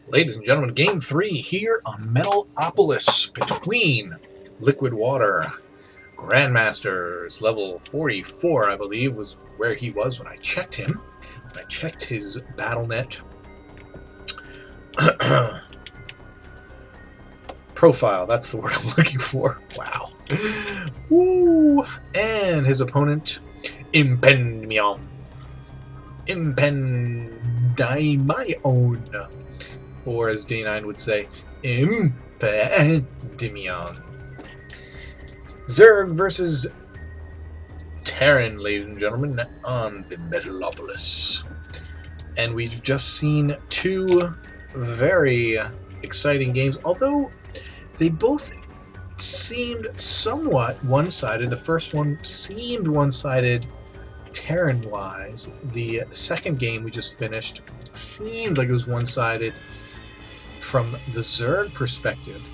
Ladies and gentlemen, Game 3 here on Metalopolis between Liquid Water. GrandMasters, level 44, I believe, was where he was when I checked him. I checked his BattleNet profile. That's the word I'm looking for. Wow. Woo! And his opponent, Impendion. Impendion. Or as D9 would say, Impendion. Zerg versus Terran, ladies and gentlemen, on the Metalopolis. And we've just seen two very exciting games, although they both seemed somewhat one-sided. The first one seemed one-sided Terran-wise. The second game we just finished seemed like it was one-sided from the Zerg perspective.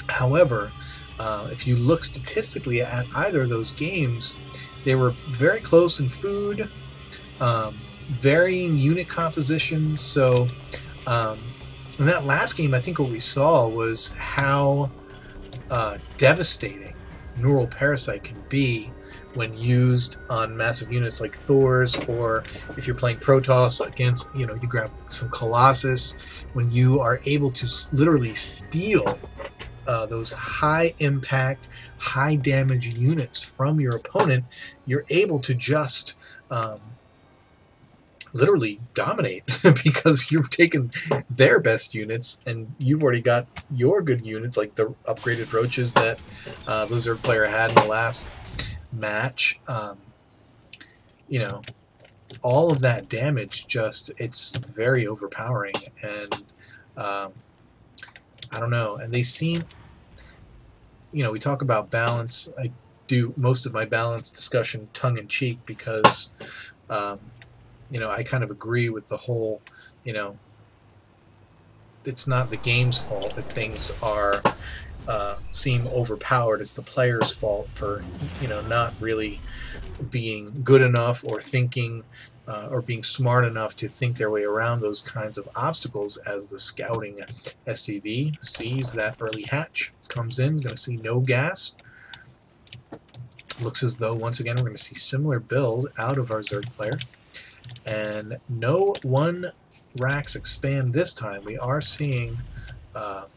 However, if you look statistically at either of those games, they were very close in food, varying unit composition. So in that last game, I think what we saw was how devastating Neural Parasite can be when used on massive units like Thor's, or if you're playing Protoss against, you grab some Colossus. When you are able to literally steal those high impact, high damage units from your opponent, you're able to just literally dominate because you've taken their best units and you've already got your good units, like the upgraded roaches that Blizzard player had in the last match. All of that damage, it's very overpowering, and I don't know. And they seem, we talk about balance. I do most of my balance discussion tongue-in-cheek because, I kind of agree with the whole, it's not the game's fault if things are seem overpowered. It's the player's fault for, not really being good enough or thinking or being smart enough to think their way around those kinds of obstacles. As the scouting SCV sees that early hatch, comes in, going to see no gas. Looks as though once again we're going to see similar build out of our Zerg player, and no one racks expand this time. We are seeing the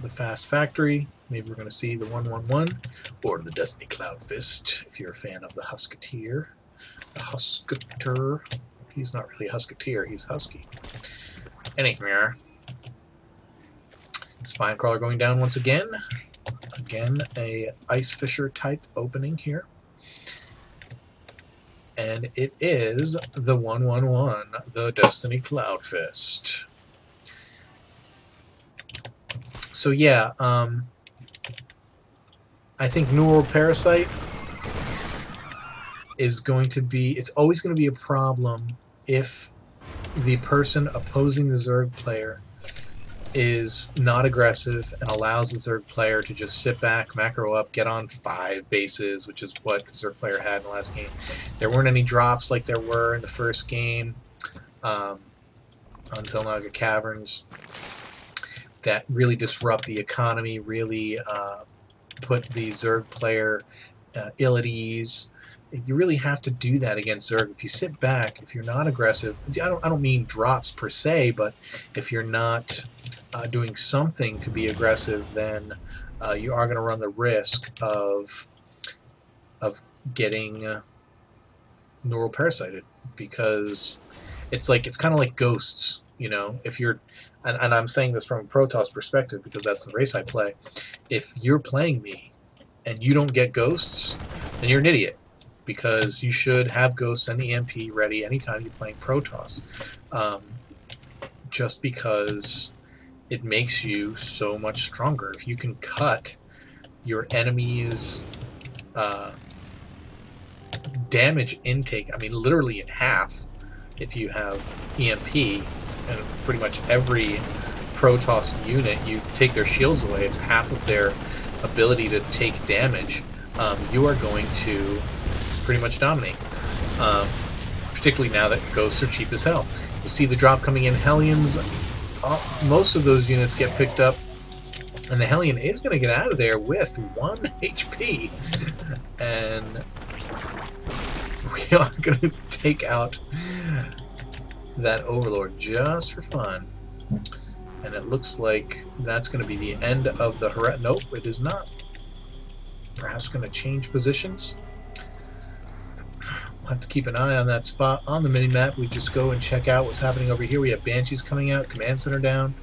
Fast Factory. Maybe we're going to see the 111 or the Destiny Cloud Fist if you're a fan of the Husketeer. The Husketer. He's not really a Husketeer, he's Husky. Anyway, Spine Crawler going down once again. Again, a Ice Fisher type opening here. And it is the 111, the Destiny Cloud Fist. So yeah, I think Neural Parasite is going to be, it's always going to be a problem if the person opposing the Zerg player is not aggressive and allows the Zerg player to just sit back, macro up, get on 5 bases, which is what the Zerg player had in the last game. There weren't any drops like there were in the first game on Zelnaga Caverns that really disrupt the economy, really put the Zerg player ill at ease. You really have to do that against Zerg. If you sit back, if you're not aggressive, I don't mean drops per se, but if you're not doing something to be aggressive, then you are going to run the risk of getting Neural Parasited, because it's kind of like ghosts. If you're, and I'm saying this from a Protoss perspective because that's the race I play. If you're playing me and you don't get ghosts, then you're an idiot, because you should have ghosts and the EMP ready anytime you're playing Protoss. Just because it makes you so much stronger. If you can cut your enemy's damage intake, I mean literally in half, if you have EMP, and pretty much every Protoss unit, you take their shields away, it's half of their ability to take damage, you are going to pretty much dominate. Particularly now that ghosts are cheap as hell. You see the drop coming in, Hellions most of those units get picked up, and the Hellion is going to get out of there with 1 HP. And we are going to take out that Overlord just for fun. And it looks like that's going to be the end of the harass. Nope, it is not. Perhaps going to change positions. We'll have to keep an eye on that spot on the mini-map. We just go and check out what's happening over here. We have Banshees coming out, Command Center down,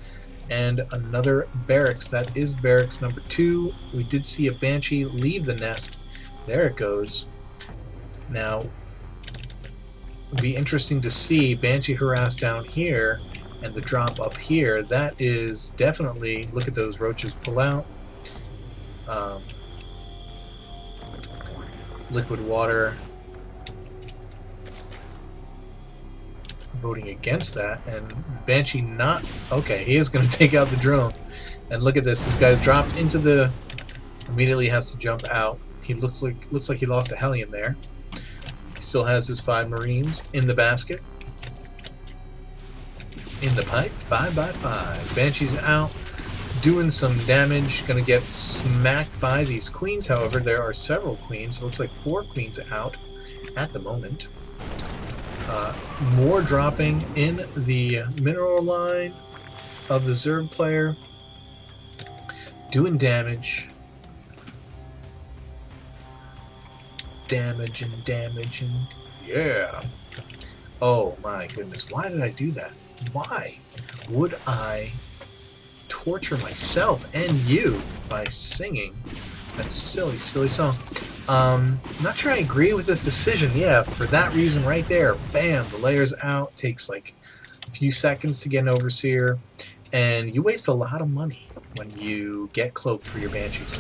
and another barracks. That is barracks number 2. We did see a Banshee leave the nest. There it goes. Now, it'd be interesting to see Banshee harass down here and the drop up here. That is definitely, look at those roaches pull out. Liquid water voting against that, and Banshee not okay. He is going to take out the drone, and look at this. This guy's dropped into the. Immediately has to jump out. He looks like he lost a Hellion there. He still has his 5 Marines in the basket. In the pipe, 5x5. Banshee's out, doing some damage. Gonna get smacked by these queens. However, there are several queens. It looks like 4 queens out at the moment. More dropping in the mineral line of the Zerg player. Doing damage. Damage and yeah. Oh my goodness. Why did I do that? Why would I torture myself and you by singing that silly song? Not sure I agree with this decision. Yeah, for that reason right there. Bam, the layer's out. Takes like a few seconds to get an Overseer, and you waste a lot of money when you get cloaked for your Banshees.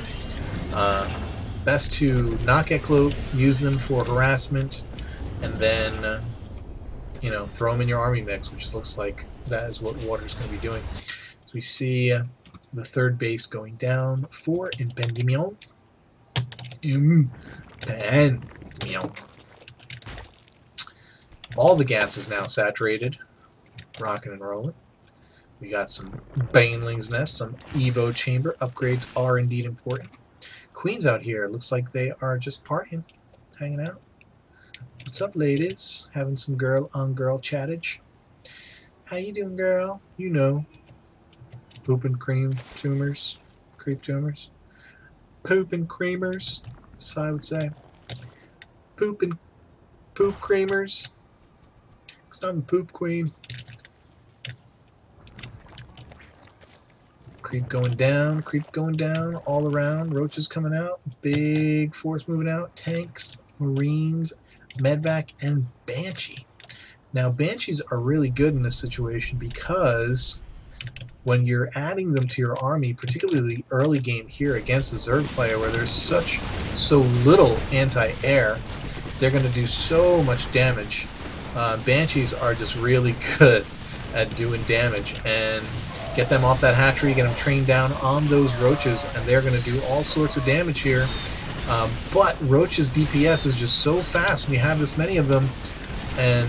Best to not get cloaked, use them for harassment, and then you know, throw them in your army mix, which looks like that is what Water's going to be doing. So we see the 3rd base going down for Impendimion. All the gas is now saturated, rocking and rolling. We got some Baneling's Nest, some Evo Chamber. Upgrades are indeed important. Queens out here, looks like they are just partying, hanging out. What's up, ladies? Having some girl-on-girl chattage. How you doing, girl? You know. Poop and cream tumors. Creep tumors. Poop and creamers, as I would say. Poop creamers. Because I'm the poop queen. Creep going down all around. Roaches coming out. Big force moving out. Tanks, Marines, Medvac, and Banshee. Now, Banshees are really good in this situation because when you're adding them to your army, particularly the early game here against the Zerg player where there's so little anti-air, they're going to do so much damage. Banshees are just really good at doing damage, and get them off that hatchery, get them trained down on those roaches, and they're going to do all sorts of damage here. But Roach's DPS is just so fast when you have this many of them, and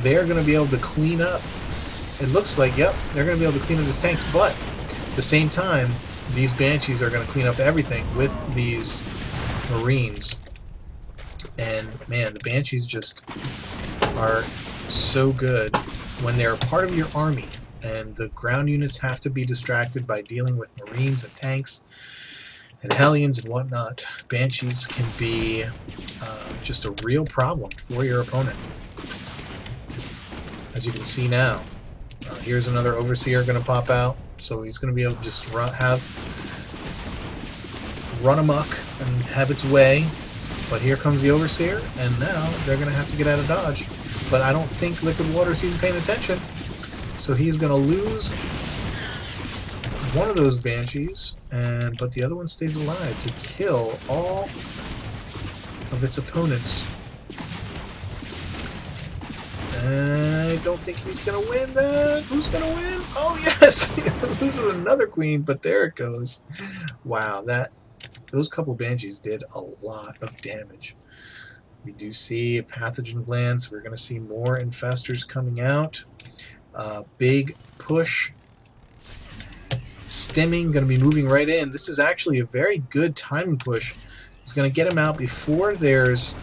they're going to be able to clean up. It looks like, yep, they're going to be able to clean up these tanks, but at the same time, these Banshees are going to clean up everything with these Marines. And man, the Banshees just are so good when they're a part of your army, and the ground units have to be distracted by dealing with Marines and tanks and Hellions and whatnot. Banshees can be just a real problem for your opponent. As you can see now, here's another Overseer going to pop out, so he's going to be able to just run amok and have its way. But here comes the Overseer, and now they're going to have to get out of dodge. But I don't think Liquid Water's even paying attention, so he's going to lose one of those Banshees, but the other one stays alive to kill all of its opponents. I don't think he's going to win that. Who's going to win? Oh, yes! He loses another queen, but there it goes. Wow, those couple Banshees did a lot of damage. We do see pathogen glands. We're going to see more infestors coming out. Big push Stimming, going to be moving right in. This is actually a very good timing push. He's going to get him out before there's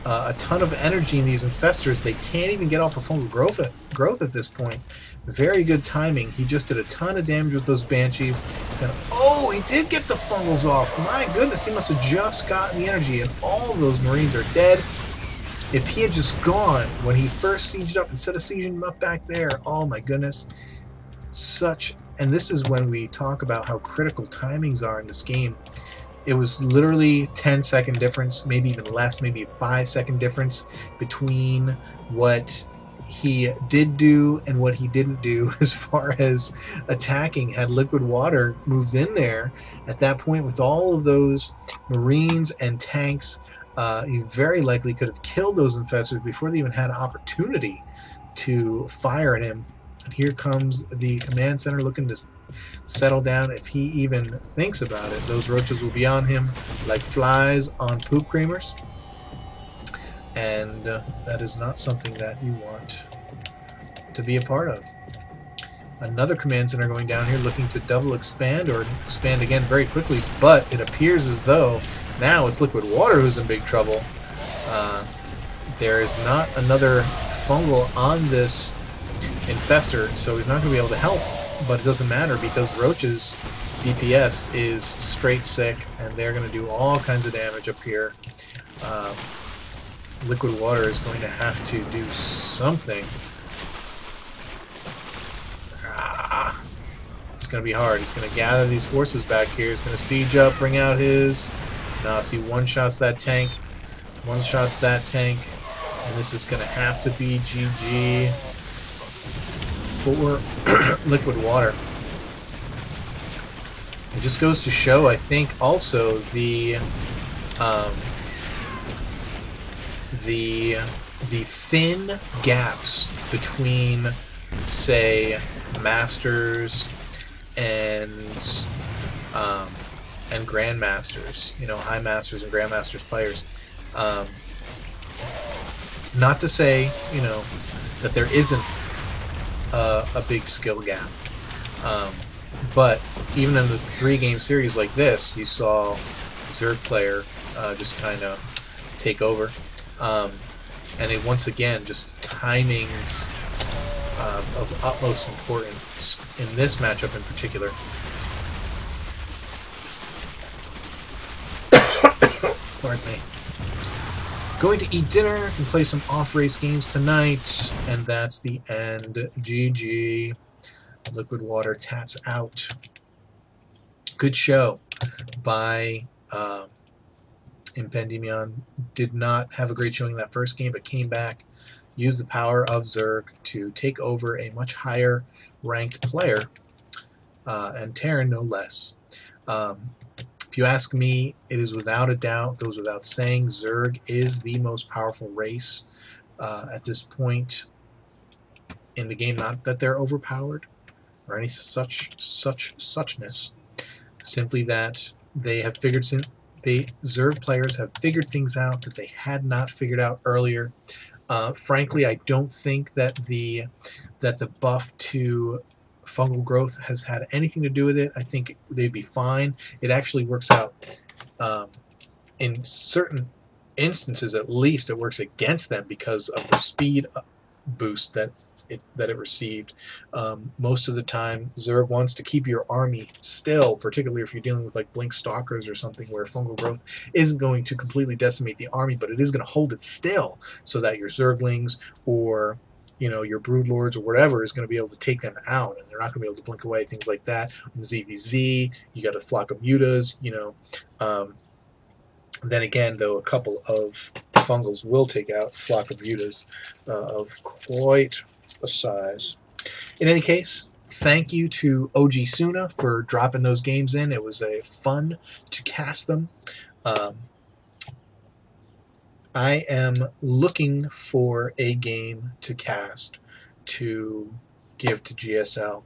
a ton of energy in these infestors. They can't even get off of fungal growth at this point. Very good timing. He just did a ton of damage with those Banshees. And, oh, he did get the fungals off. My goodness, he must have just gotten the energy, and all those Marines are dead. If he had just gone when he first sieged up, instead of sieging him up back there, oh my goodness. And this is when we talk about how critical timings are in this game. It was literally 10-second difference, maybe even less, maybe a 5-second difference between what he did do and what he didn't do as far as attacking. Had liquid water moved in there at that point with all of those Marines and tanks, you very likely could have killed those infestors before they even had an opportunity to fire at him. And here comes the command center looking to settle down. If he even thinks about it, those roaches will be on him like flies on poop creamers. And that is not something that you want to be a part of. Another command center going down here looking to double expand or expand again very quickly, but it appears as though now it's liquid water who's in big trouble. There is not another fungal on this infestor, so he's not going to be able to help, but it doesn't matter because Roach's DPS is straight sick, and they're going to do all kinds of damage up here. Liquid water is going to have to do something. It's going to be hard. He's going to gather these forces back here. He's going to siege up, bring out his... Now, see, one-shots that tank. One-shots that tank. And this is going to have to be GG for liquid water. It just goes to show, I think, also the thin gaps between, say, Masters and Grandmasters, you know, High Masters and Grandmasters players. Not to say, you know, that there isn't a big skill gap, but even in the 3-game series like this, you saw Zerg player just kind of take over, and it once again just timings of utmost importance in this matchup in particular. Pardon me. Going to eat dinner and play some off-race games tonight, and that's the end. GG. Liquid water taps out. Good show by MvGM. Did not have a great showing in that first game, but came back, used the power of Zerg to take over a much higher ranked player, and Terran no less. If you ask me, it is without a doubt, goes without saying, Zerg is the most powerful race at this point in the game. Not that they're overpowered or any suchness, simply that they have figured, Zerg players have figured things out that they had not figured out earlier. Frankly, I don't think that the buff to fungal growth has had anything to do with it. I think they'd be fine. It actually works out in certain instances, at least it works against them because of the speed boost that it received. Most of the time, Zerg wants to keep your army still, particularly if you're dealing with like Blink Stalkers or something where fungal growth isn't going to completely decimate the army, but it is going to hold it still so that your Zerglings or, you know, your Broodlords or whatever is going to be able to take them out, and they're not going to be able to blink away, things like that. On ZVZ, you got a flock of mutas, you know. Then again, though, a couple of fungals will take out a flock of mutas of quite a size. In any case, thank you to OG Suna for dropping those games in. It was fun to cast them. I am looking for a game to cast to give to GSL.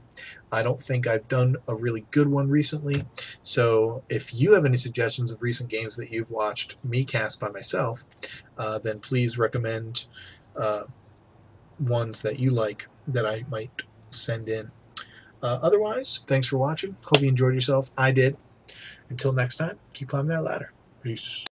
I don't think I've done a really good one recently, so if you have any suggestions of recent games that you've watched me cast by myself, then please recommend ones that you like that I might send in. Otherwise, thanks for watching. Hope you enjoyed yourself. I did. Until next time, keep climbing that ladder. Peace.